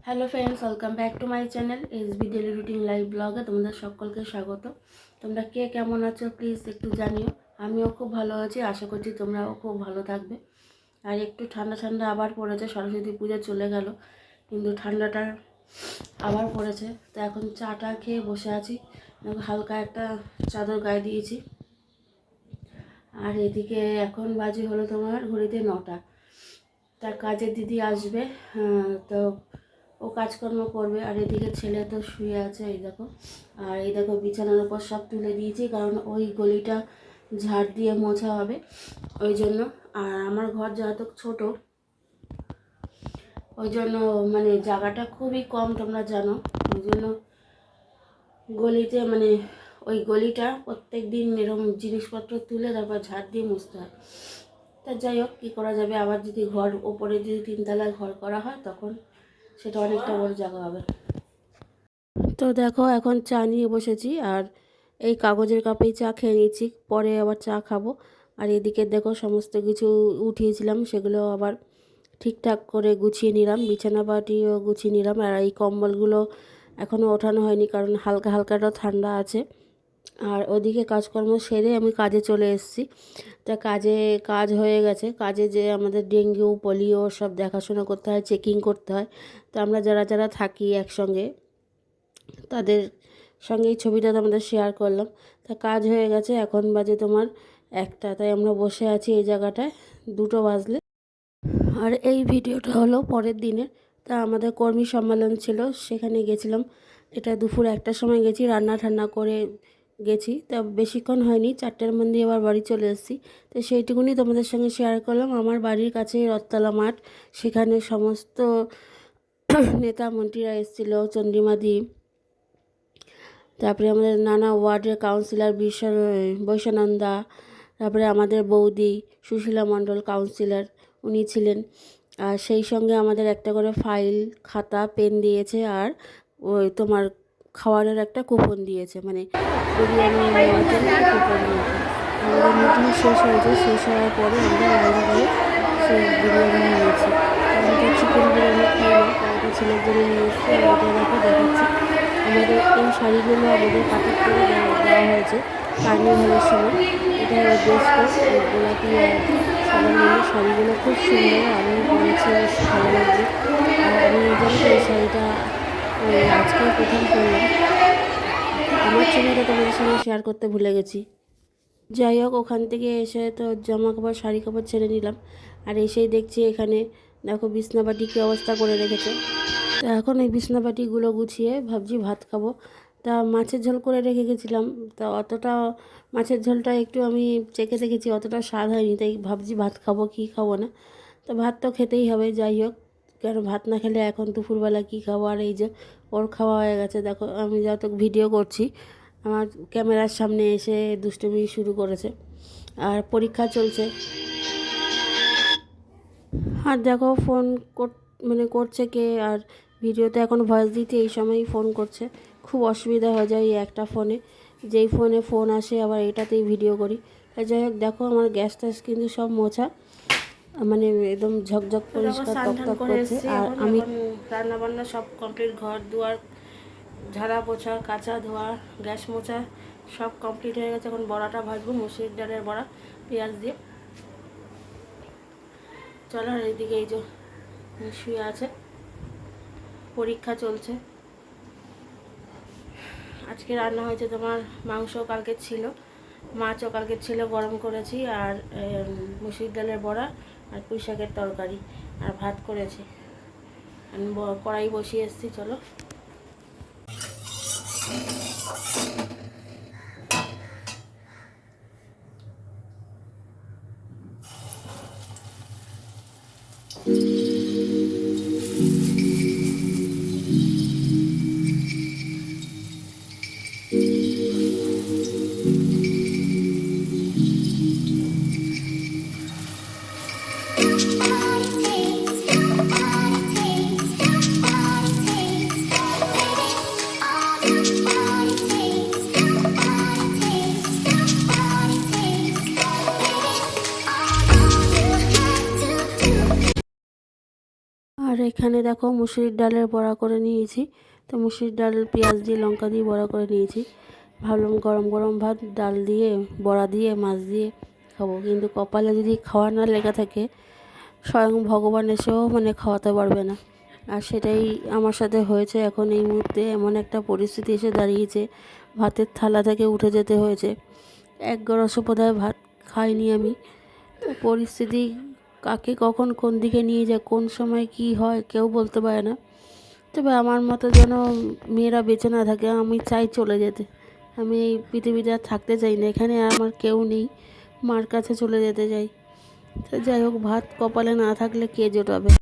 Hello friends, welcome back to my channel SB daily routine live ব্লগে তোমাদের সকলকে স্বাগত। তোমরা কে কেমন আছো প্লিজ একটু জানিও। আমিও খুব ভালো আছি, আশা করছি তোমরাও খুব ভালো থাকবে। আর একটু ঠান্ডা ঠান্ডা আবার পড়েছে, সরস্বতী পুজো চলে গেল কিন্তু ঠান্ডাটা আবার পড়েছে। তো এখন চাটা খেয়ে বসে আছি, হালকা একটা চাদর গায়ে দিয়েছি। আর এদিকে এখন বাজে হলো তোমার ঘড়িতে 9টা। তার কাজের দিদি আসবে, তো ও কাজকর্ম করবে। আর এদিকে ছেলে তো শুয়ে আছে, এই দেখো। আর এই দেখো বিছানার উপর সব তুলে দিয়েছি, কারণ ওই গলিটা ঝাড় দিয়ে মোছা হবে ওই জন্য। আর আমার ঘর যেহেতু ছোট, ওই জন্য মানে জায়গাটা খুবই কম, তোমরা জানো। ওই জন্য গলিতে মানে ওই গলিটা প্রত্যেক দিন এরকম জিনিসপত্র তুলে তারপর ঝাড় দিয়ে মুছতে হয়। তা যাই হোক, কী করা যাবে। আবার যদি ঘর ওপরে যদি 3তলায় ঘর করা হয় তখন সেটা অনেকটা বড় জায়গা হবে। তো দেখো এখন চা নিয়ে বসেছি, আর এই কাগজের কাপেই চা খেয়ে নিচ্ছি, পরে আবার চা খাবো। আর এদিকে দেখো সমস্ত কিছু উঠিয়েছিলাম, সেগুলো আবার ঠিকঠাক করে গুছিয়ে নিলাম, বিছানা পাটিও গুছিয়ে নিলাম। আর এই কম্বলগুলো এখনও ওঠানো হয়নি, কারণ হালকা হালকাটা ঠান্ডা আছে। আর ওদিকে কাজকর্ম সেরে আমি কাজে চলে এসেছি। তা কাজ হয়ে গেছে। কাজে যে আমাদের ডেঙ্গু পোলিও সব দেখাশোনা করতে হয়, চেকিং করতে হয়। তো আমরা যারা যারা থাকি একসঙ্গে তাদের সঙ্গে এই ছবিটা তোমাদের শেয়ার করলাম। তা কাজ হয়ে গেছে, এখন বাজে তোমার 1টা। তাই আমরা বসে আছি এই জায়গাটায়, 2টো বাজলে। আর এই ভিডিওটা হলো পরের দিনের। তা আমাদের কর্মী সম্মেলন ছিল, সেখানে গেছিলাম। এটা দুপুর 1টার সময় গেছি, রান্না ঠান্না করে গেছি। তা বেশিক্ষণ হয়নি, 4টার মধ্যে আবার বাড়ি চলে এসেছি। তো সেইটুকুনি তোমাদের সঙ্গে শেয়ার করলাম। আমার বাড়ির কাছে রথতলা মাঠ, সেখানে সমস্ত নেতা মন্ত্রীরা এসেছিলো, চন্দ্রিমাদি, তারপরে আমাদের নানা ওয়ার্ডের কাউন্সিলর বৈশানন্দা, তারপরে আমাদের বৌদি সুশীলা মণ্ডল কাউন্সিলর, উনি ছিলেন। আর সেই সঙ্গে আমাদের একটা করে ফাইল, খাতা, পেন দিয়েছে। আর ওই তোমার খাওয়ারের একটা কুপন দিয়েছে, মানে বিরিয়ানি নেওয়ার জন্য কুপন দিয়েছে। আমাদের মিটিং শেষ হয়েছে, শেষ হওয়ার পরে আমরা আলাদা করে সেই বিরিয়ানি নিয়েছি। আমি তো চিকেন বিরিয়ানি খাই না, ওটা ছেলের জন্য নিয়ে এসেছি। আর ওটা দেখো দেখাচ্ছি। আমাদের এই শাড়িগুলো আমাদের কাটিং করে দেওয়া হয়েছে কার্নিভালের সময়। এটা হলো ড্রেস কোড, গোলাপি আর সাদা রঙের শাড়িগুলো খুব সুন্দর, আমি পরেছি, বেশ ভালো লাগছে। আর আমি জানি তো এই শাড়িটা আজকেই প্রথম করলাম। আমার ছবিটা তোমাদের সঙ্গে শেয়ার করতে ভুলে গেছি। যাই হোক, ওখান থেকে এসে তো জামা কাপড় শাড়ি কাপড় ছেড়ে নিলাম। আর এসেই দেখছি এখানে দেখো বিছনাপাটি কী অবস্থা করে রেখেছে। তা এখন এই বিছনাপাটিগুলো গুছিয়ে ভাবছি ভাত খাবো। তা মাছের ঝোল করে রেখে গেছিলাম, তা অতটা মাছের ঝোলটা একটু আমি চেখে দেখেছি, অতটা স্বাদ হয়নি। তাই ভাবছি ভাত খাবো কি খাবো না। তো ভাত তো খেতেই হবে, যাই হোক, কেন ভাত না খেলে এখন দুপুরবেলা কী খাবো। আর এই যে ওর খাওয়া হয়ে গেছে, দেখো আমি যত ভিডিও করছি আমার ক্যামেরার সামনে এসে দুষ্টুমি শুরু করেছে। আর পরীক্ষা চলছে। আর দেখো ফোন করছে কে, আর ভিডিওতে এখন ভয়েস দিতে এই সময়ই ফোন করছে। খুব অসুবিধা হয়ে যায় এই একটা ফোনে, যেই ফোনে ফোন আসে আবার এটাতেই ভিডিও করি। তাই যাই হোক, দেখো আমার গ্যাস ট্যাস কিন্তু সব মোছা, মানে একদম ঝকঝক পরিষ্কার তকতক করছে। আর আমি রান্না বান্না সব কমপ্লিট, ঘর দুয়ার ঝাড়া পোছা, কাচা ধোয়া, গ্যাস মোছা সব কমপ্লিট হয়ে গেছে। এখন বড়াটা ভাজবো, মুসুর ডালের বড়া পেঁয়াজ দিয়ে। চলো। আর এইদিকে এই যে শুয়ে আছে, পরীক্ষা চলছে। আজকে রান্না হয়েছে তোমার মাংস কালকে ছিল, মাছও কালকে ছিল, গরম করেছি। আর মুসুর ডালের বড়া আর পুঁই শাকের তরকারি, আর ভাত করেছি। আমি কড়াই বসিয়ে এসেছি, চলো। এখানে দেখো মুসুরির ডালের বড়া করে নিয়েছি। তো মুসুরির ডাল পেঁয়াজ দিয়ে লঙ্কা দিয়ে বড়া করে নিয়েছি। ভাবলাম গরম গরম ভাত ডাল দিয়ে বড়া দিয়ে মাছ দিয়ে খাবো, কিন্তু কপালে যদি খাওয়া না লেগে থাকে স্বয়ং ভগবান এসেও মানে খাওয়াতে পারবে না। আর সেটাই আমার সাথে হয়েছে। এখন এই মুহূর্তে এমন একটা পরিস্থিতি এসে দাঁড়িয়েছে, ভাতের থালা থেকে উঠে যেতে হয়েছে। এক গরসও বোধহয় ভাত খাইনি আমি। তো পরিস্থিতি কাকে কখন কোন দিকে নিয়ে যায়, কোন সময় কি হয় কেউ বলতে পারে না। তবে আমার মতো যেন মেয়েরা বেঁচে না থাকে, আমি চাই চলে যেতে। আমি এই পৃথিবীতে আর থাকতে চাই না, এখানে আমার কেউ নেই, মার কাছে চলে যেতে চাই। তো যাই হোক, ভাত কপালে না থাকলে কে জোটাবে।